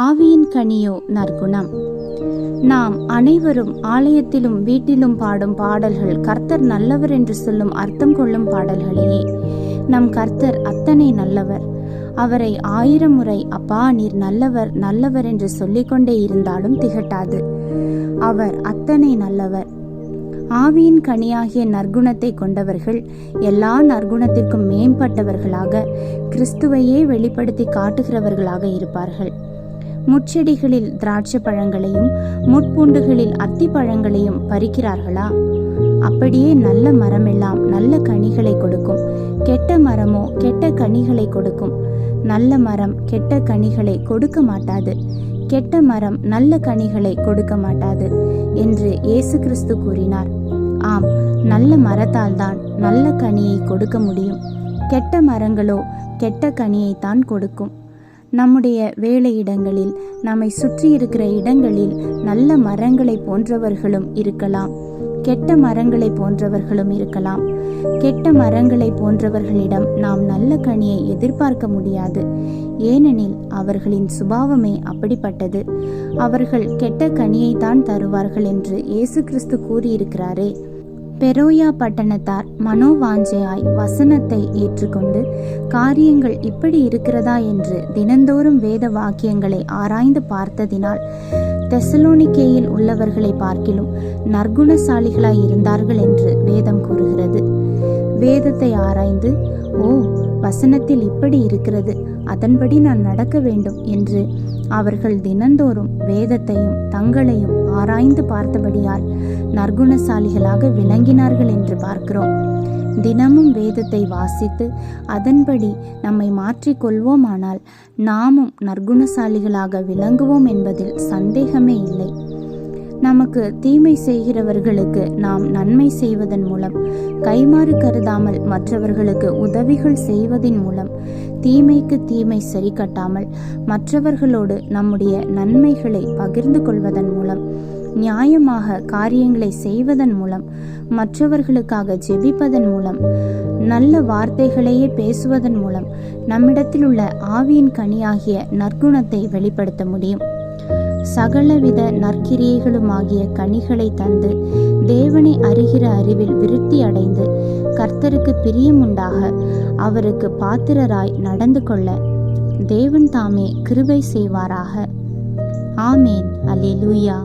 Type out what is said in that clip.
ஆவியின் கனியோ நற்குணம். நாம் அனைவரும் ஆலயத்திலும் வீட்டிலும் பாடும் பாடல்கள் கர்த்தர் நல்லவர் என்று சொல்லும் அர்த்தம் கொள்ளும் பாடல்களையே. நம் கர்த்தர் அத்தனை நல்லவர். அவரை 1000 முறை அப்பா நீர் நல்லவர் நல்லவர் என்று சொல்லிக்கொண்டே இருந்தாலும் திகட்டாது. அவர் அத்தனை நல்லவர். ஆவியின் கனியாகிய நற்குணத்தை கொண்டவர்கள் எல்லா நற்குணத்திற்கும் மேம்பட்டவர்களாக கிறிஸ்துவையே வெளிப்படுத்தி காட்டுகிறவர்களாக இருப்பார்கள். முட்செடிகளில் திராட்சை பழங்களையும் முட்பூண்டுகளில் அத்தி பழங்களையும் பறிக்கிறார்களா? அப்படியே நல்ல மரமெல்லாம் நல்ல கனிகளை கொடுக்கும், கெட்ட மரமோ கெட்ட கனிகளை கொடுக்கும். நல்ல மரம் கெட்ட கனிகளை கொடுக்க மாட்டாது, கெட்ட மரம் நல்ல கனிகளை கொடுக்க மாட்டாது என்று இயேசு கிறிஸ்து கூறினார். ஆம், நல்ல மரத்தால் தான் நல்ல கனியை கொடுக்க முடியும். கெட்ட மரங்களோ கெட்ட கனியைத்தான் கொடுக்கும். நம்முடைய வேலையிடங்களில், நம்மை சுற்றி இருக்கிற இடங்களில் நல்ல மரங்களை போன்றவர்களும் இருக்கலாம், கெட்ட மரங்களை போன்றவர்களும் இருக்கலாம். கெட்ட மரங்களை போன்றவர்களிடம் நாம் நல்ல கனியை எதிர்பார்க்க முடியாது. ஏனெனில் அவர்களின் சுபாவமே அப்படிப்பட்டது. அவர்கள் கெட்ட கனியைத்தான் தருவார்கள் என்று இயேசு கிறிஸ்து கூறியிருக்கிறாரே. பெரோயா பட்டணத்தார் மனோவாஞ்சையாய் வசனத்தை ஏற்றுக்கொண்டு காரியங்கள் இப்படி இருக்கிறதா என்று தினந்தோறும் வேத வாக்கியங்களை ஆராய்ந்து பார்த்ததினால் தெசலோனிக்கேயில் உள்ளவர்களை பார்க்கிலும் நற்குணசாலிகளாய் இருந்தார்கள் என்று வேதம் கூறுகிறது. வேதத்தை ஆராய்ந்து, ஓ, வசனத்தில் இப்படி இருக்கிறது, அதன்படி நான் நடக்க வேண்டும் என்று அவர்கள் தினந்தோறும் வேதத்தையும் தங்களையும் ஆராய்ந்து பார்த்தபடியால் நற்குணசாலிகளாக விளங்கினார்கள் என்று பார்க்கிறோம். தினமும் வேதத்தை வாசித்து அதன்படி நம்மை மாற்றிக்கொள்வோமானால் நாமும் நற்குணசாலிகளாக விளங்குவோம் என்பதில் சந்தேகமே இல்லை. நமக்கு தீமை செய்கிறவர்களுக்கு நாம் நன்மை செய்வதன் மூலம், கைமாறு கருதாமல் மற்றவர்களுக்கு உதவிகள் செய்வதன் மூலம், தீமைக்கு தீமை சரி கட்டாமல் மற்றவர்களோடு நம்முடைய நன்மைகளை பகிர்ந்து கொள்வதன் மூலம், நியாயமாக காரியங்களை செய்வதன் மூலம், மற்றவர்களுக்காக ஜெபிப்பதன் மூலம், நல்ல வார்த்தைகளையே பேசுவதன் மூலம் நம்மிடத்தில் உள்ள ஆவியின் கனியாகிய நற்குணத்தை வெளிப்படுத்த முடியும். சகலவித நற்கிரியைகளுமாகிய கனிகளை தந்து தேவனை அறிகிற அறிவில் விருத்தி அடைந்து கர்த்தருக்கு பிரியமுண்டாக அவருக்கு பாத்திரராய் நடந்து கொள்ள தேவன் தாமே கிருபை செய்வாராக. ஆமேன். அல்லேலூயா.